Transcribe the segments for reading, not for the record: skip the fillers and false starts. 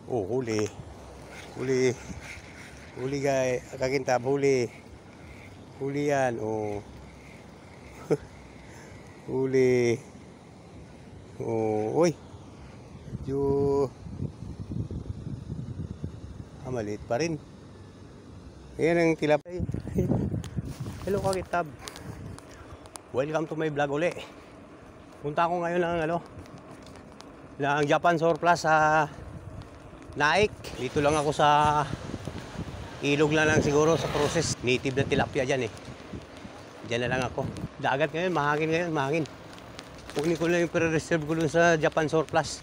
Oh, huli. Huli. Huli guys. Kakintab, huli. Huli yan. Oh. Huli. Oh, uy. Medyo maliit pa rin. Ayan ang tilapay. Hello kakintab. Welcome to my vlog uli. Punta ako ngayon ng Japan Surplus sa Naik. Dito lang ako sa ilog lang siguro sa process. Native na tilapia dyan eh. Dyan na lang ako. Dagat ngayon, mahangin. Kunin ko lang yung pre-reserve ko dun sa Japan Surplus.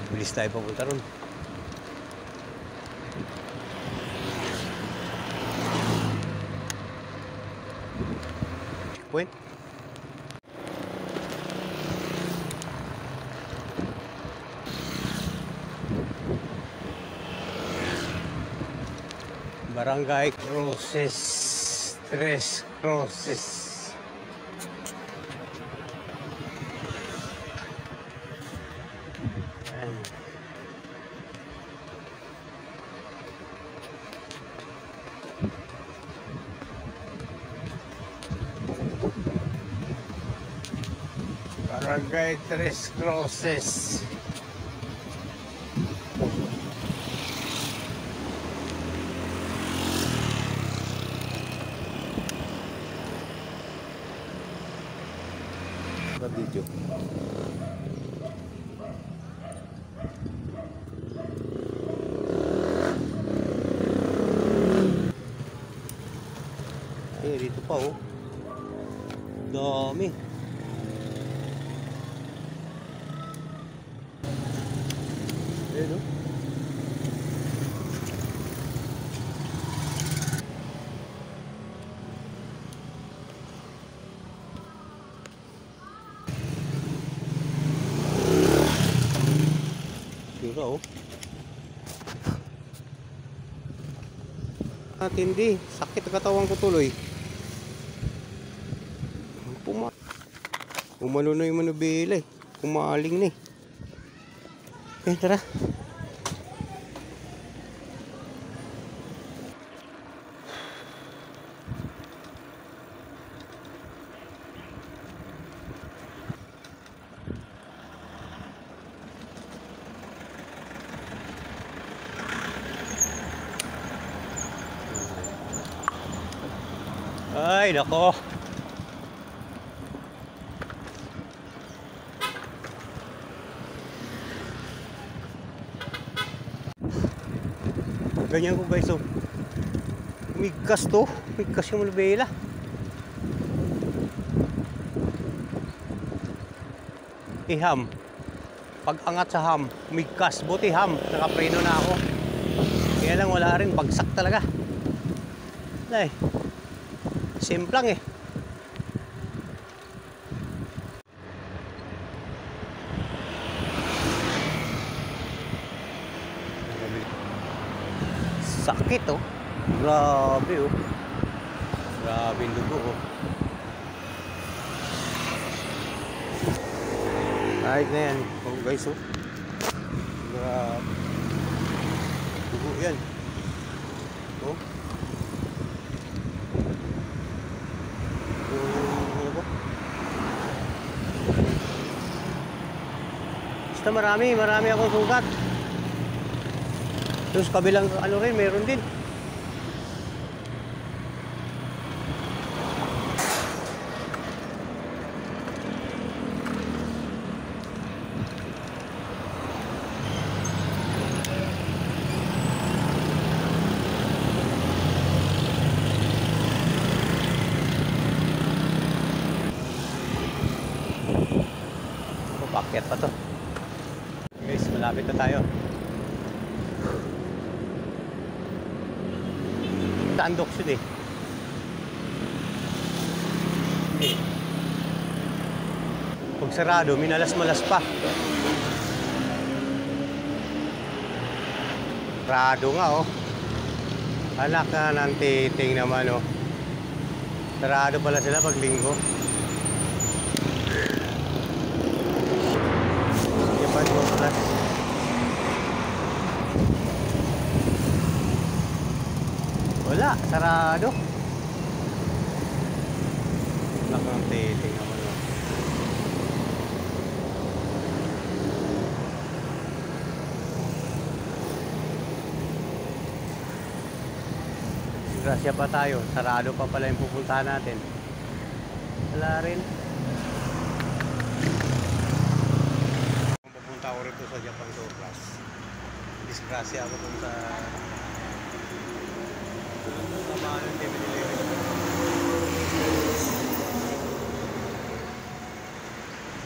Bilis tayo papunta ron. Point. Barangay Cruces. Tres Cruces. Barangay Tres Cruces. Video. Dito pa oh. Dami. Ayan oh. Dito oh. Tindi, sakit ang katawan ko tuloy. Umano na yung manubela eh. Kumaling na eh. Okay, tara. Ay, nako. Ganyan ko guys oh. Migkas to. Migkas yung malubela. Ham. Pag angat sa ham, migkas. Buti ham. Nakapreno na ako. Kaya lang wala rin. Bagsak talaga. Ay. Simplang eh. Sakit oh. Grabe oh. Grabe yung dugo oh. Kahit na yan. Oh guys oh. Grabe. Dugo yan. Oh. Basta marami akong sugat. Terus kabilang rin, meron din. Pakyat pa to. Guys, malapit na tayo. Tandok yun eh. Pag sarado, minalas-malas pa. Sarado nga oh. Anak na ng titing naman oh. Sarado pala sila pag linggo. Japan Surplus. Wala, sarado. Anak ng titing naman oh. Grasya pa tayo, sarado pa pala yung pupuntahan natin. Wala rin. Pupunta ko rito sa Japan Surplus. Disgrasya ako dun sa Tamahan ng Temple.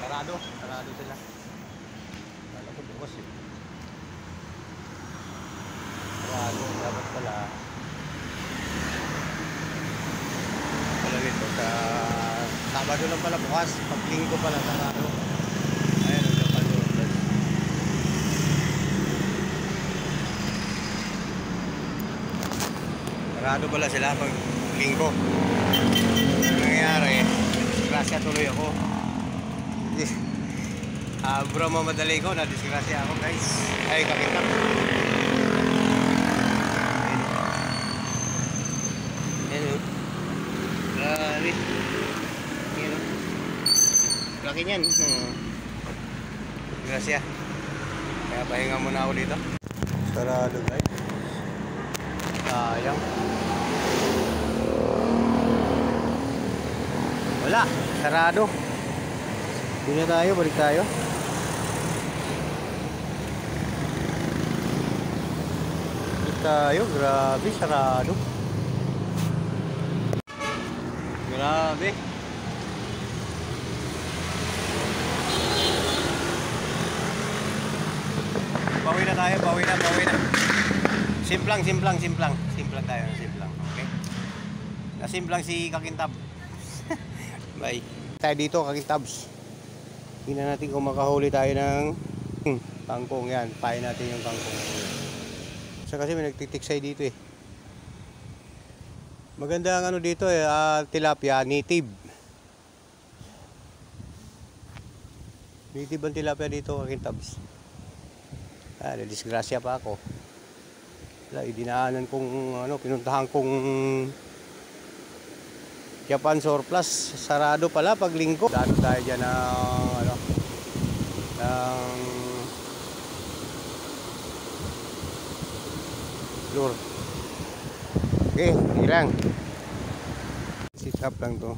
Sarado sila. Kala ko bukas eh. Sarado, dapat pala nito sa Sabado lang pala bukas, pag linggo pala sarado. Ayan ang Japan Surplus. Sarado pala sila pag linggo. Ang nangyayari, disgrasya tuloy ako. Bro, mamadali ko, na-disgrasya ako guys. Ay, kakita. Grabe. Yan o. Laki niyan. Grasya. Kaya pahinga muna ako dito. Sarado guys. Sayang. Wala. Sarado. Hindi na tayo. Balik tayo. Balik tayo. Grabe. Sarado. Grabe. Bawi na tayo, bawi na. Simplang tayo, simplang. Okay. Nasimplang si Kakintab. Bye. Tayo dito, Kakintabs. Tingnan natin kung makahuli tayo ng kangkong yan. Pain natin yung kangkong. So kasi may nagtitiksay dito eh. Maganda ang ano dito eh, tilapia, native. Native ang tilapia dito, Kakintabs. Disgrasya pa ako. Wala, idinaanan kong, pinuntahan kong Japan Surplus. Sarado pala pag linggo. Dado tayo dyan ng, lure. Okay, hilang. Sit up lang to.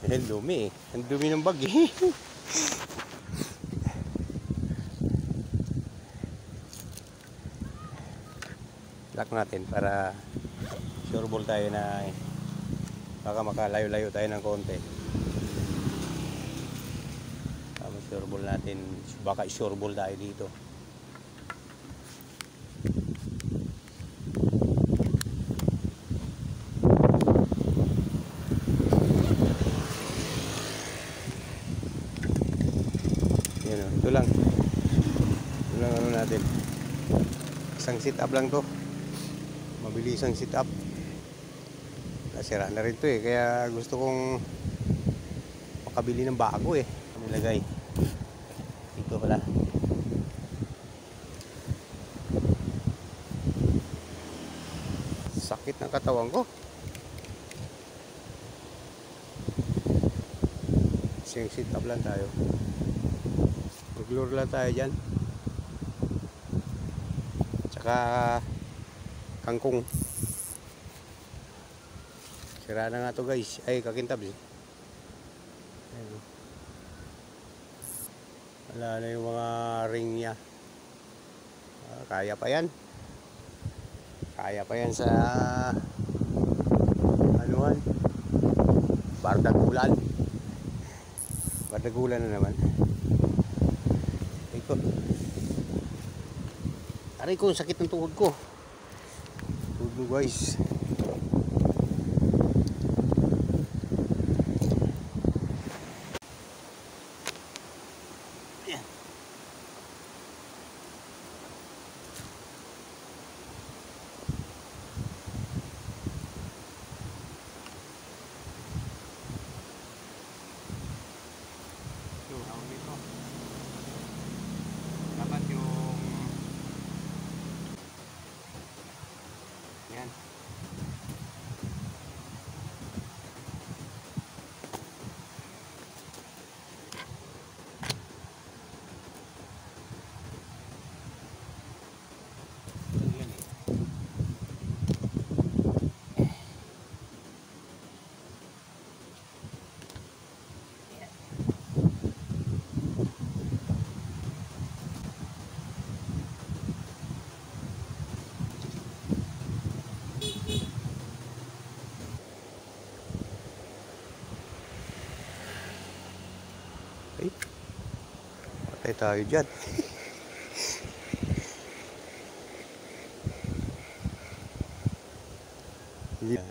Ang dumi eh. Ang dumi ng bag eh. Lock natin para sure ball tayo na baka makalayo-layo tayo ng konti. Sure ball natin. Baka sure ball tayo dito. Ito lang ano natin, isang sit up lang to, mabilisang sit up. Nasira na rin to eh, kaya gusto kong makabili ng bago eh. Nilagay dito pala. Sakit ng katawan ko. Isang sit up lang tayo. Maglure lang tayo dyan. Tsaka kangkong. Sira na nga to guys. Ay, Kakintabs eh. Wala na yung mga ring niya. Kaya pa yan. Kaya pa yan sa anuhan. Bardagulan. Bardagulan na naman. Aray ko, sakit ng tuhod ko. Tuhod mo guys. Yan. Ay, patay tayo dyan. Yan.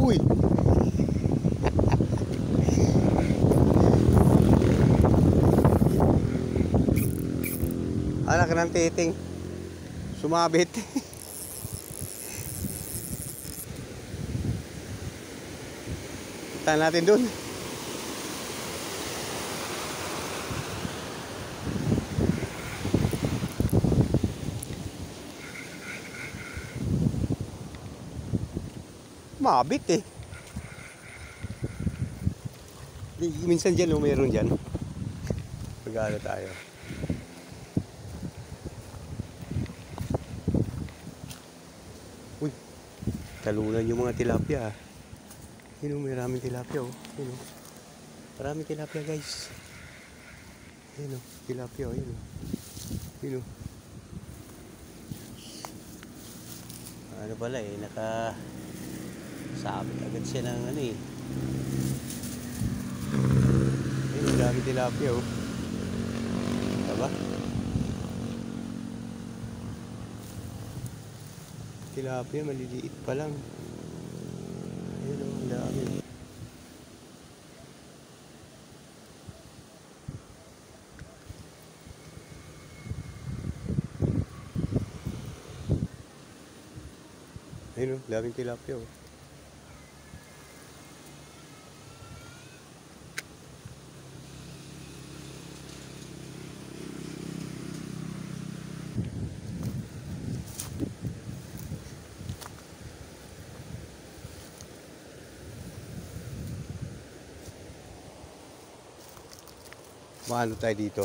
Uy! Anak ng titing. Sumabit. Punta natin dun. Mabit eh. Minsan dyan, mayroon dyan. Pag-ano tayo. Uy, talunan yung mga tilapia. Yun, maraming tilapia oh. Yun, oh. Maraming tilapia guys. Yun, oh. Tilapia oh. Yun, oh. Yun, oh. Ano pala eh, sabit agad siya ng ano eh. Ayun, maraming tilapia oh. Diba? Tilapia, maliliit pa lang. Ayun o, ang dami. Ayun o, daming tilapia o. Maano tayo dito?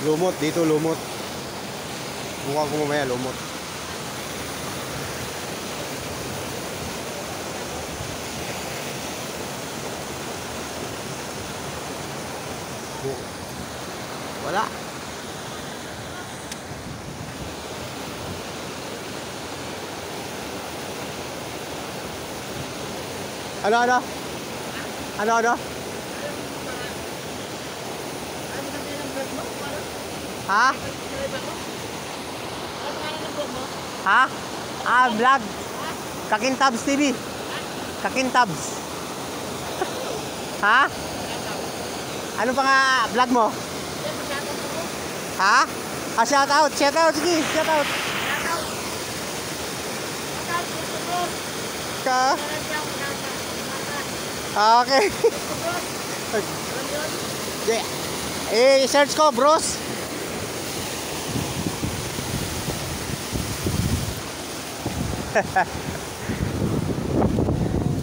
Lumot, dito lumot. Mukha ko mamaya lumot. Wala. Ano? Ha? Ha? Vlog. Kakintabs TV. Kakintabs. Ha? Ano pa nga vlog mo? Ha? Ah, shout out, sige, shout out. Ka? Ah, okay. Yeah. Search ko, bros.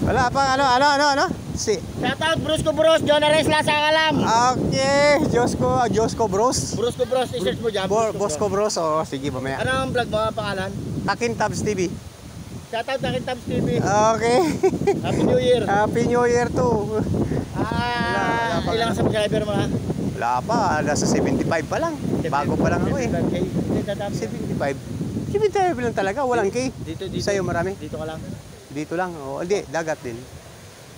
Wala pang ano? Si. Shoutout Brusco Bros, Jonares Lasa Kalam. Okay, Josco Bros. Brusco Bros, i-search mo dyan. Bosco Bros. Oh, sige mamaya. Ano ang vlog mo, ang pangalan? Takin Tabs TV. Shoutout Takin Tabs TV. Okay. Happy New Year. Happy New Year too. Ilang subscriber mo na? Wala pa, nasa 75 pa lang. Bago pa lang ako eh. 75. 75 lang talaga, walang K. Dito. Sa'yo marami? Dito ka lang. Dito lang, oh, hindi, dagat din.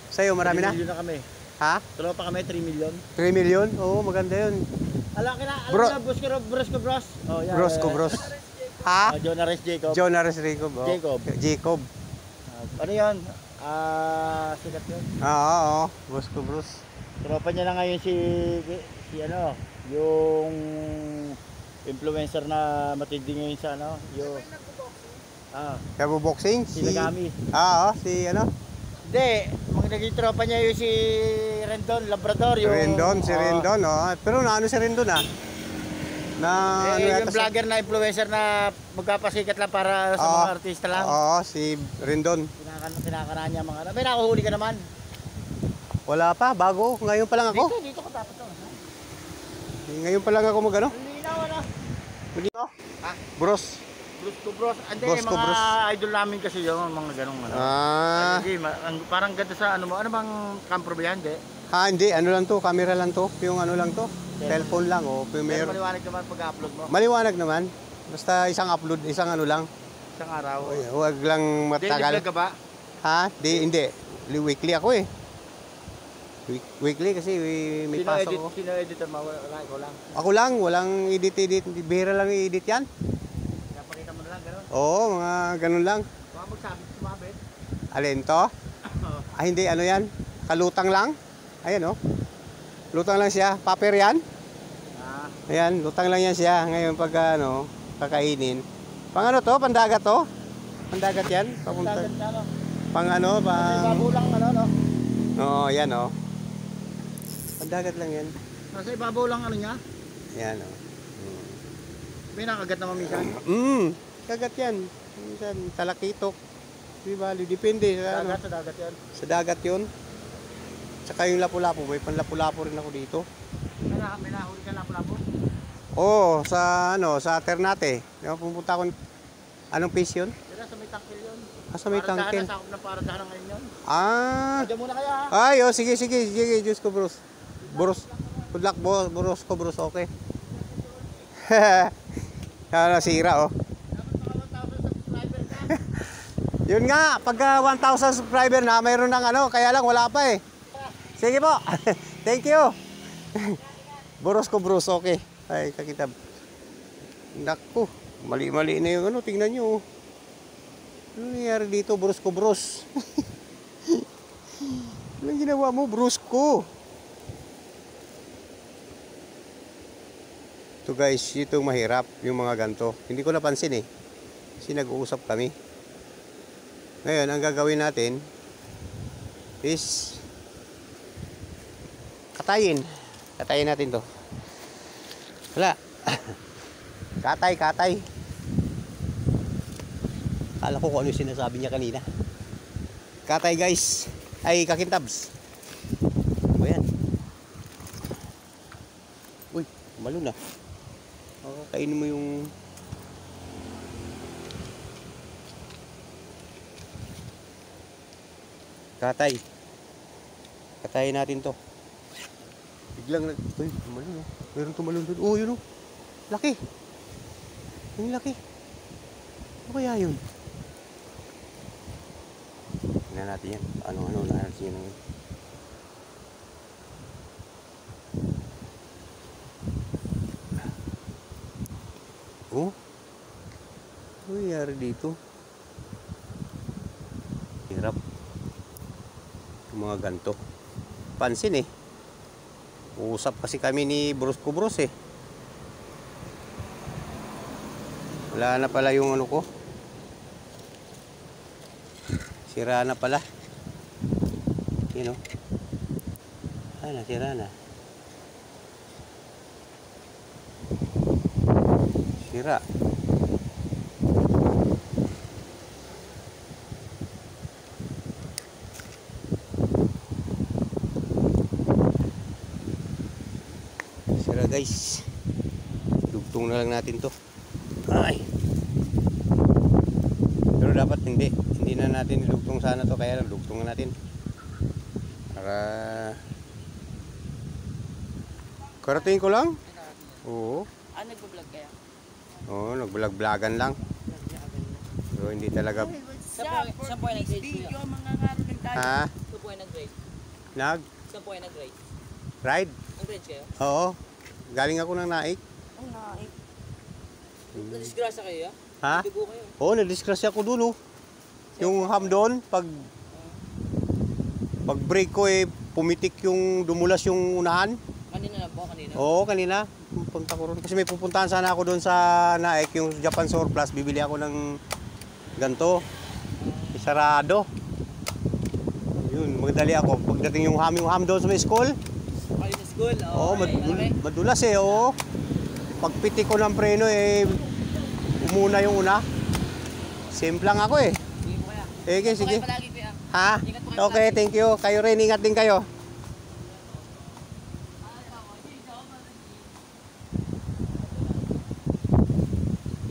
Sa'yo marami na? 3 million na kami. Ha? Tulo pa kami, 3 million. 3 million? Oo, maganda yun. Alam Brusco Bros. Oh, yeah, Brosco Bros. Ha? Jonares Jacob. Jonares Jacob. Oh. Jacob. Ano yun? Sikat yun. Oo, Brosco Bros. Tropa niya na ngayon si ano, yung influencer na matindi ngayon sa ano, yung Kabo boxing? si Nagami. Oo, si ano? Hindi, naging tropa niya yung si Rendon, Labrador. Yung, Si Rendon, oh. Pero naano si Rendon yung vlogger na influencer na magpapasikat lang para sa mga artista lang. Oo, si Rendon. Kinakanaan niya mga ano. May nakuhuli ka naman. Wala pa, bago. Ngayon pa lang ako. Dito ka dapat to. Ngayon pa lang ako magano. Hindi na wala. Dito? Bros. Brusco Bros. Hindi, Brusco mga Bros. idol namin kasi yung mga ganong ano. Hindi, parang ganda sa ano mo. Ano bang camper ba yan? Hindi. Ano lang to, camera lang to. Yung ano lang to. Cellphone lang, oh. Pero maliwanag naman pag-upload mo. Maliwanag naman. Basta isang upload, isang ano lang. Isang araw. Huwag lang matagal. Hindi, ka ba? Hindi. Weekly ako eh. Weekly kasi may pasok ako. Sino editor mo? Wala, ikaw lang. Ako lang, walang edit. Bihira lang i-edit yan. Napakita mo na lang, gano'n? Oo, mga ganun lang. Baka sumabit. Alin to? Hindi, ano yan? Kalutang lang. Ayan, oh. Lutang lang siya. Paper yan. Ayan, lutang lang yan siya. Ngayon pag kakainin. Pang ano to? Pandagat to? Pandagat yan? Papunta. Pang ano? Ibabaw lang ano, no? Oo, yan, oh. Pandagat lang yan. Nasa ibabaw lang ano niya? Yan, oh. May nakagat naman minsan. Kagat yan. Minsan, talakitok. Diba? Depende sa ano. Sa dagat yan. Sa dagat yun. Tsaka yung lapu-lapu. May panlapu-lapu rin ako dito. May nahuli ka lapu-lapu? Oo, sa Ternate. Pupunta ako. Anong fish yun? Sa may tangkil yun. Sa may tangkil. Paradahan ngayon yun. Diyan muna kaya. Ay, sige. Diyos ko, bros. Good luck, bros ko, bros. Okay. Sira, oh. Yun nga, pagka 1,000 subscriber na, mayroon ng ano, kaya lang wala pa eh. Sige po. Thank you. Bros ko, bros. Okay. Ay, kakitab. Naku, mali-mali na yung ano, tingnan nyo. Ano nangyari dito, bros ko, bros? Anong ginawa mo, bros ko? Ito guys, itong mahirap, yung mga ganto. Hindi ko napansin eh. Kasi nag-uusap kami. Ngayon, ang gagawin natin is katayin. Katayin natin to. Wala. Katay. Kala ko kung ano yung sinasabi niya kanina. Katay guys. Ay, kakintabs. O yan. Uy, malo na. Kainin mo yung katay. Katayin natin to. Biglang uy, tumalon oh. Meron tumalon doon. Oh, yun oh. Laki. Ang laki. Ano kaya yun? Tingnan natin yan. Ano natin yan. Oh. Ano nangyari dito? Hirap. Yung mga ganto. Pansin eh. Uusap kasi kami ni Bros ko, bros eh. Wala na pala yung ano ko. Sira na pala. Yun o. Nasira na. Sira. Sira guys. Dugtong na lang natin to. Ay. Pero dapat hindi. Hindi na natin dugtong sana to. Kaya lang dugtong na natin. Para karating ko lang? Oo. Nagbablog kayo? Oo, nagbalag-blagan lang. So hindi talaga. Saan po ay nag-grade kuya? Ha? Saan po ay nag-grade? Saan po ay nag-grade? Ride? Nag-grade kayo? Oo. Galing ako ng Naik. Ang naik. Nadisgrasya kayo ya? Ha? Dugo kayo? Oo, nadisgrasya ako dun oh. Yung ham doon, pag brake ko pumitik yung dumulas yung unahan. Kanina na po, kanina? Oo, kanina. Punta ko ron. Kasi may pupuntahan sana ako doon sa Naik, yung Japan Surplus. Bibili ako ng ganito. Sarado. Yun, magdali ako. Pagdating yung ham doon sa may school. Kayo sa school? Oo, madulas oo. Pagpitik ko ng preno umuna yung una. Simple lang ako Sige po kaya. Sige. Okay, palagi kuya. Ha? Ingat po kayo Okay, thank you. Kayo rin, ingat din kayo.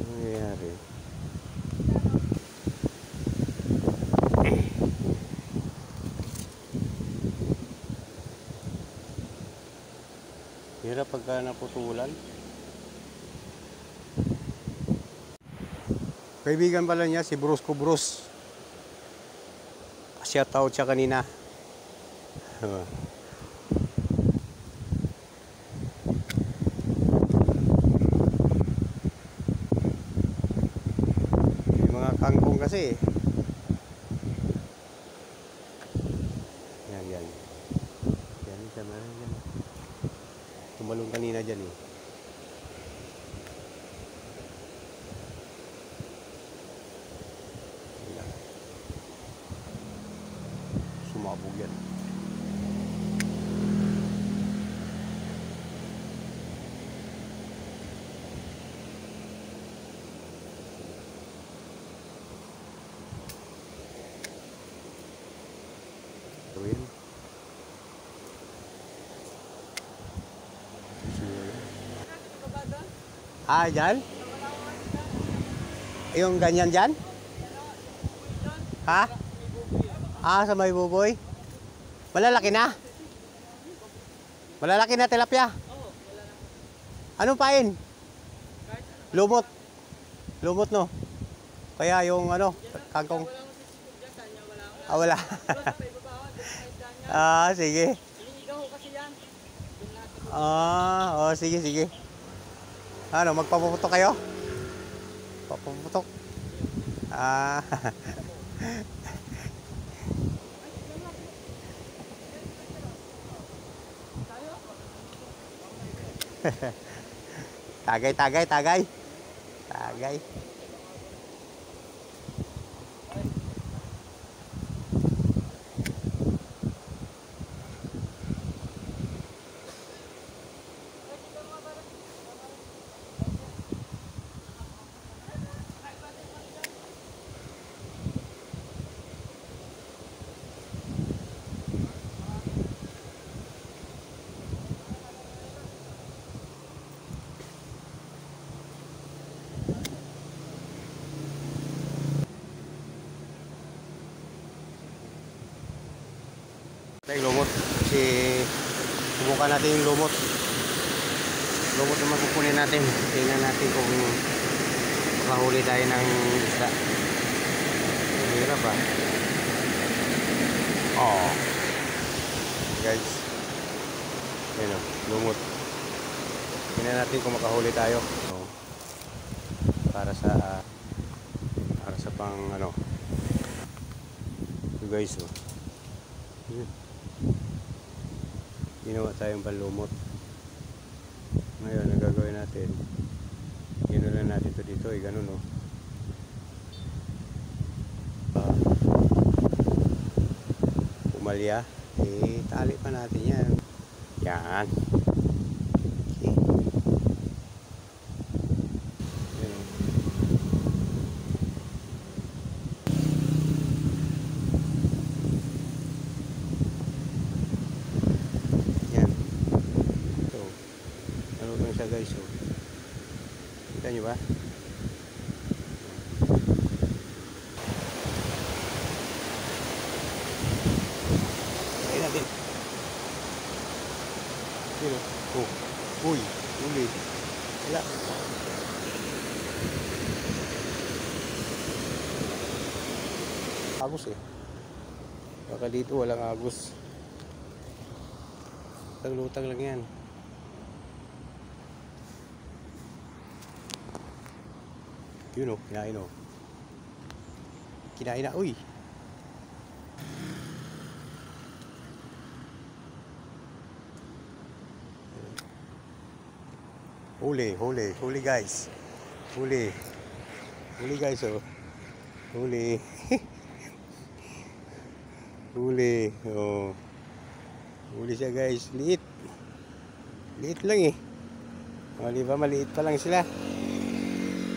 Nangyayari. Hirap pagka naputulan. Kaibigan pala niya, si Brusco Bruce. Shout out siya kanina. Yung mga kangkong kasi. Yan. Yan, tama yan. Tumalong kanina dyan eh. Sumabog yan. Ito yan. Dyan? Yung ganyan dyan? Ha? Sa may buboy? Malalaki na? Malalaki na tilapia? Anong pain? Lumot. Lumot no? Kaya yung kangkong. Wala. Sige. Sige. Magpapuputok kayo? Papuputok. Tagay. Yung lumot. Kasi subukan natin yung lumot. Lumot naman kukunin natin. Tingnan natin kung makahuli tayo ng isda. Hirap ba? Guys. Yan o, lumot. Tingnan natin kung makahuli tayo. Para sa pang ito guys ginawa tayong panlumot. Ngayon ang gagawin natin, gano'n lang natin to dito, ganun oh. Pumalya, tali pa natin yan. Yan. Okay. Yan oh. Yan. So, ano lang siya guys oh. Kita nyo ba? Kain natin. Yun o. Oh. Uy. Uli. Wala. Agos eh. Baka dito walang agos. Lutang lang yan. Yun o. Kinain o. Kinain na. Uy. Huli guys. Huli guys oh. Huli. Huli. Oh. Huli siya guys. Liit lang eh. O diba maliit pa lang sila.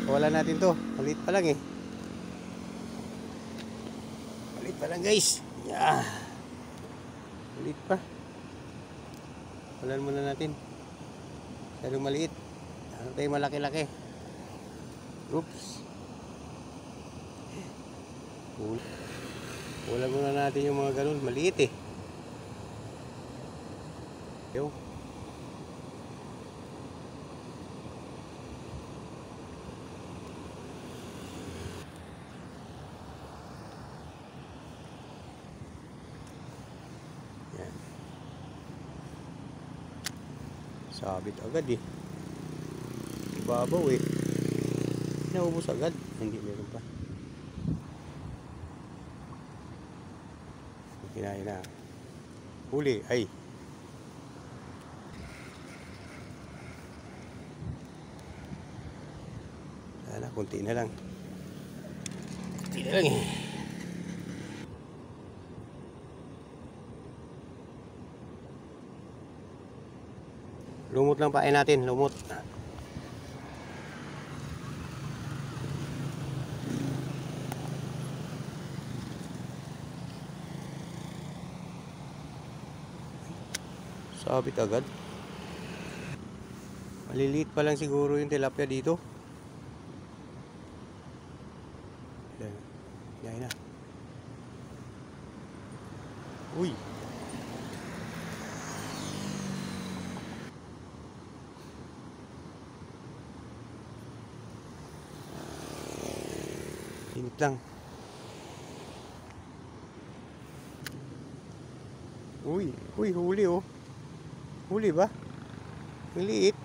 Wala natin to. Maliit pa lang eh. Maliit pa lang guys. Yeah. Maliit pa. Walaan muna natin. Masyadong maliit. Ano tayo malaki-laki. Oops. Wala muna natin yung mga ganun. Maliit eh. Yo. Yan. Sabit agad eh. Ibabaw eh. Naubos agad. Hindi meron pa. Kinain na. Huli. Ay. Wala, kunti na lang. Kunti na lang eh. Lumot lang pain natin. Lumot. Sabit agad. Maliliit pa lang siguro yung tilapia dito. Yan na. Uy. Init lang. Uy, huli oh. Huli ba? Maliit.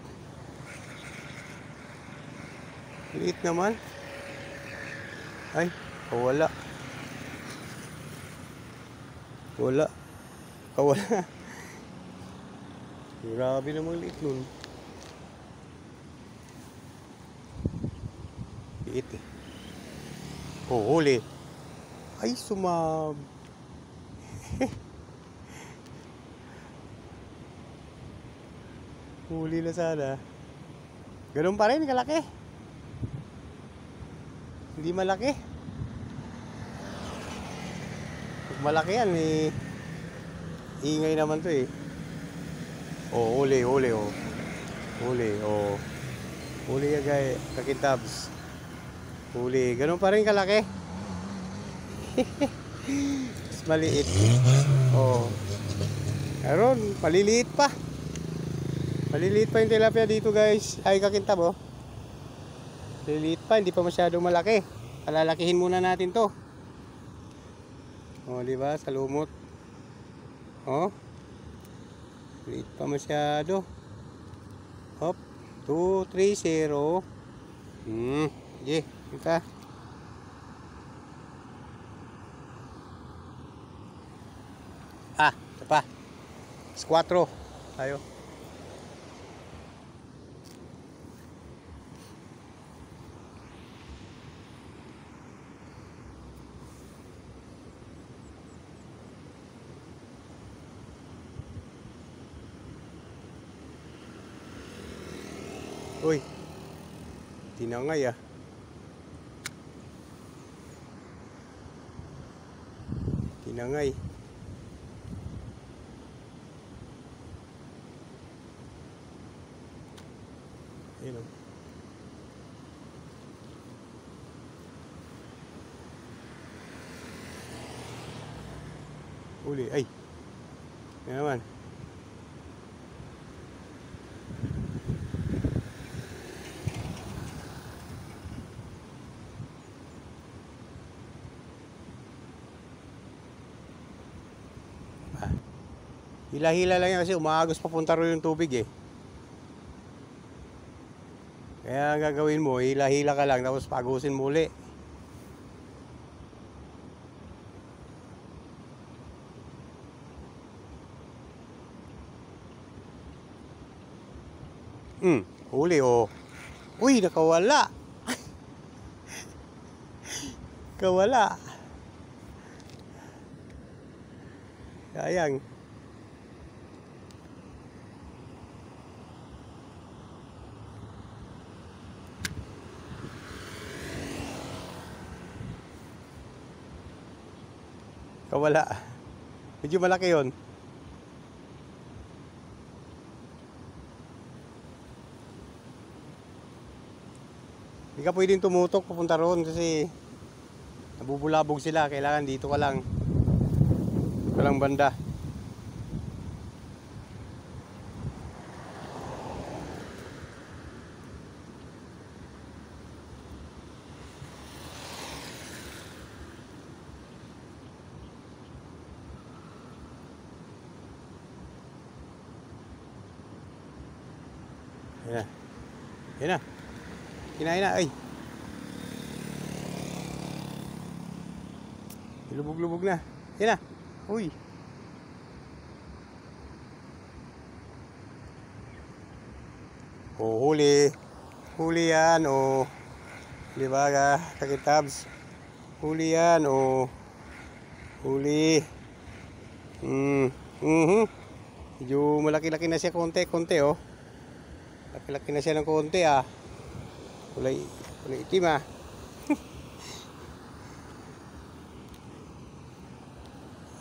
Maliit naman. Ay, wala. Wala. Wala. Grabe namang liit nun. Liit eh. Oh, huli. Ay, sumab. Huli na sana. Ganun pa rin, kalaki. Hindi malaki. Pag malaki yan, eh, ingay naman to eh. Oh, huli oh. Huli, oh. Huli yan guys, kakintabs. Huli, ganun pa rin kalaki. Mas maliit. Oh. Meron, maliliit pa. Maliliit pa yung tilapia dito guys. Ay kakintab oh. Maliliit pa, hindi pa masyadong malaki. Palalakihin muna natin to. Oh, di ba? Sa lumot. Oh. Maliit pa masyado. Hop. 2, 3, 0. Sige, kita. Ito pa. 4. Tayo. Tinangay ah. Tinangay. Ayun oh. Uli, ay. Yan naman. Hila-hila lang yan kasi umaagos papunta rin yung tubig eh. Kaya ang gagawin mo, hila-hila ka lang tapos pagusin mo uli. Huli oh. Uy, nakawala. Kawala. Sayang. Kawala. Medyo malaki yun. Hindi ka pwedeng tumutok papunta roon kasi nabubulabog sila. Kailangan dito ka lang. Dito ka lang banda. Yan na. Yan na. Kinain na. Ay. Lubog-lubog na. Yan na. Uy. Oh, huli. Huli yan. Oh. Di ba kakitabs? Huli yan. Oh. Huli. Medyo malaki-laki na siya konti-konti oh. Laki-laki na siya ng konti ah. Kulay itim ah.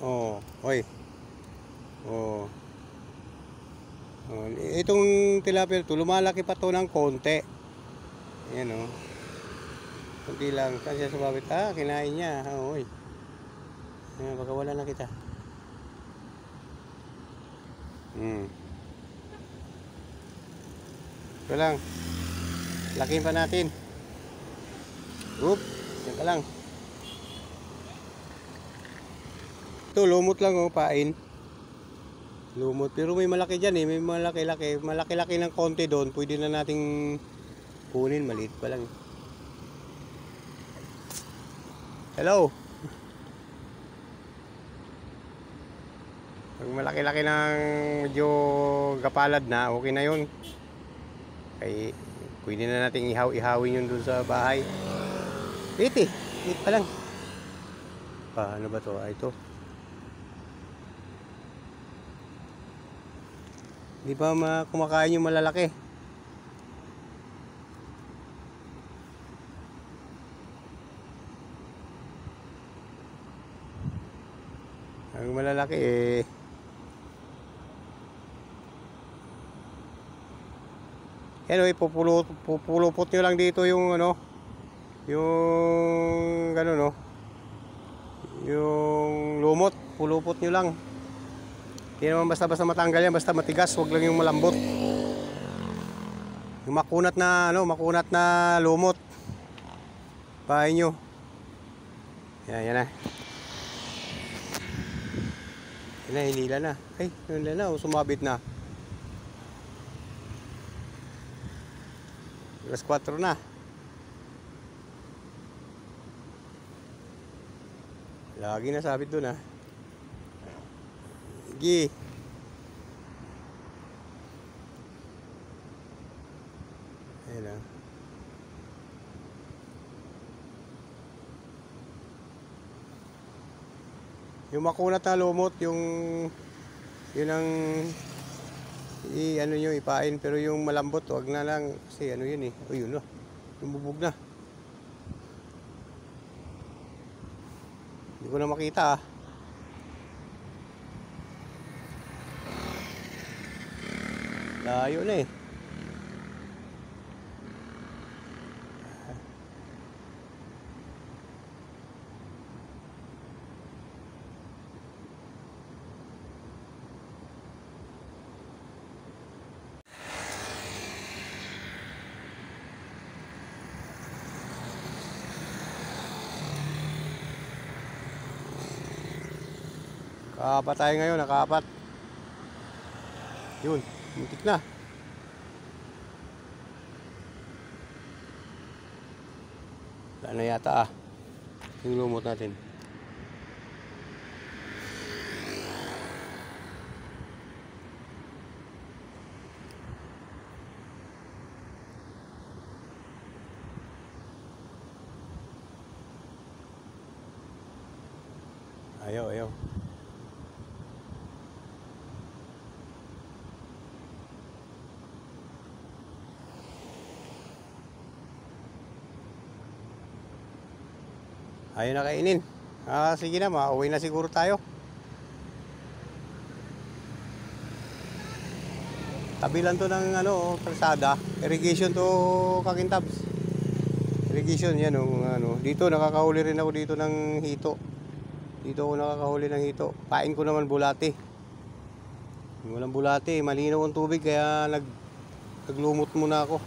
Oh, oy. Oh. Oh, itong tilapia to, lumalaki pa to ng konti. Ayan oh. Kunti lang. Saan siya sumabit? Ah, kinain niya. Oh, oy. Ayan, baka wala na kita. Ito lang. Lakihin pa natin. Oop, yan ka lang. Ito, lumot lang oh, pain. Lumot. Pero may malaki dyan eh. May malaki-laki. Malaki-laki ng konti doon. Pwede na nating kunin. Maliit pa lang. Hello. Pag malaki-laki ng medyo gapalad na, okay na yun. Kaya pwede na natin ihawin yun dun sa bahay. Wait eh. Wait pa lang. Ano ba to? Ito. Di ba kumakain yung malalaki? Ang malalaki eh. Anyway, pupulupot nyo lang dito yung ano, yung gano'n no, yung lumot, pulupot nyo lang. Hindi naman basta-basta matanggal yan, basta matigas, wag lang yung malambot. Yung makunat na ano, makunat na lumot. Pahay nyo. Yan na. Yan na, hinila na. Ay, hinila na, sumabit na. Alas 4 na. Lagi na sabit doon ah. Sige. Ayan ah. Yung makunat na lumot, yun ang ano nyo ipain, pero yung malambot wag na lang kasi ano yun eh. O yun oh. Lumubog na. Hindi ko na makita ah. Layo na eh. Nakaapat tayo ngayon, nakaapat. Yun, muntik na. Wala na yata ah. Yung lumot natin. Ayaw, ayaw. Ayaw na kainin. Sige na, mauwi na siguro tayo. Tabi lang to ng kalsada. Irrigation to Kakintabs. Irrigation yan Dito nakakahuli rin ako dito ng hito. Dito ako nakakahuli ng hito. Pain ko naman bulati. Walang bulati, malinaw ang tubig kaya naglumot muna ako.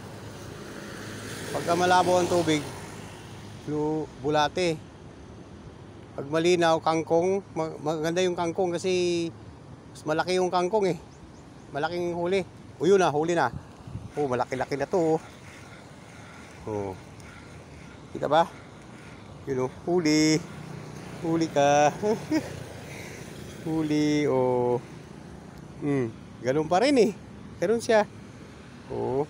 Pagka malabo ang tubig, bulati. Pag malinaw, kangkong, maganda yung kangkong kasi mas malaki yung kangkong eh. Malaking huli. O yun na, huli na. Oh, malaki-laki na to. Oh. Kita ba? Yun huli. Huli ka. Huli, oh. Ganun pa rin eh. Ganun siya. Oh.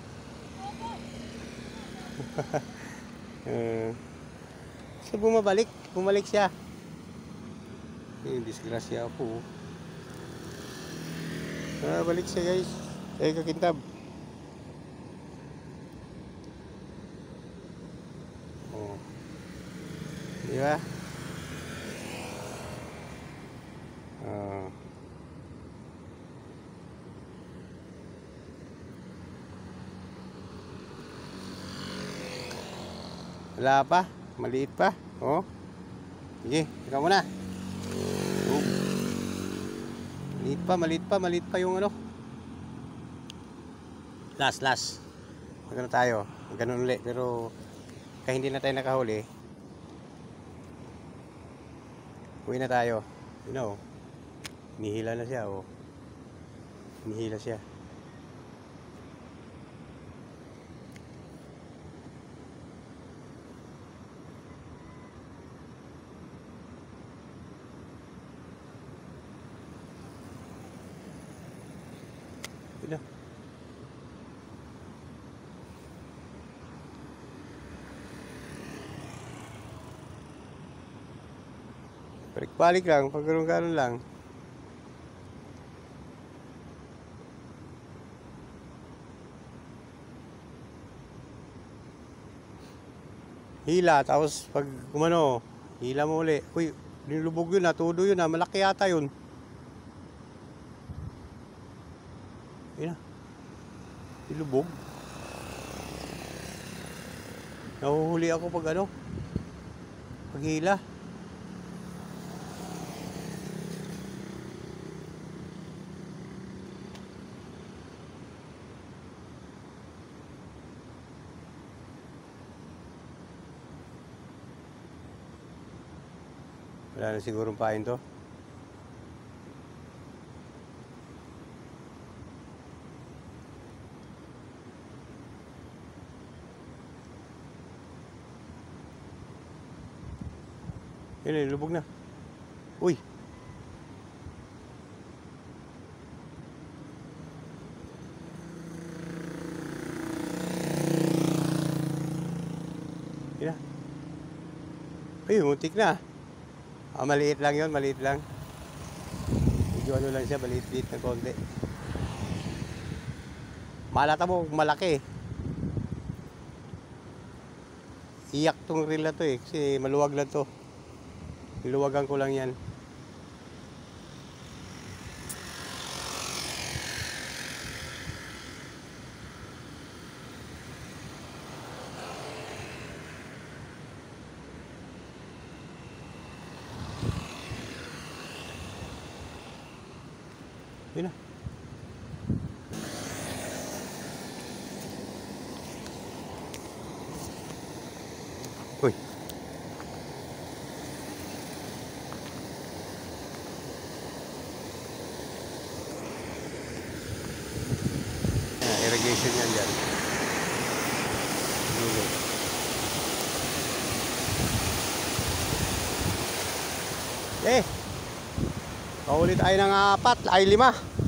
So bumalik siya. Disgrasya po. Balik siya guys. Kakintab. Oh. Di ba? Wala pa, maliit pa. Oh. Sige, ikaw muna. Oh. Maliit pa yung Last. Magano tayo. Ganun ulit, pero kaya hindi na tayo nakahuli. Uwi na tayo. Nihila na siya, oh. Nihila siya. Yun na. Balik lang, pag ganun lang. Hila, tapos pag hila mo uli. Uy, nilubog yun, natudo yun, malaki yata yun. Yun na. Nilubog. Nahuhuli ako pag pag hila. Wala na sigurong pain to. Yun, lubog na. Uy! Yun na. Ay, muntik na. Maliit lang yun, maliit lang. Medyo lang siya, maliit-liit na konti. Malata mo, malaki. iyak tong reel na to eh. Kasi maluwag lang to. Niluwagan ko lang yan. Yun na. Uy. Irrigation yan dyan. Lulo. Paulit tayo ng 4 ay 5.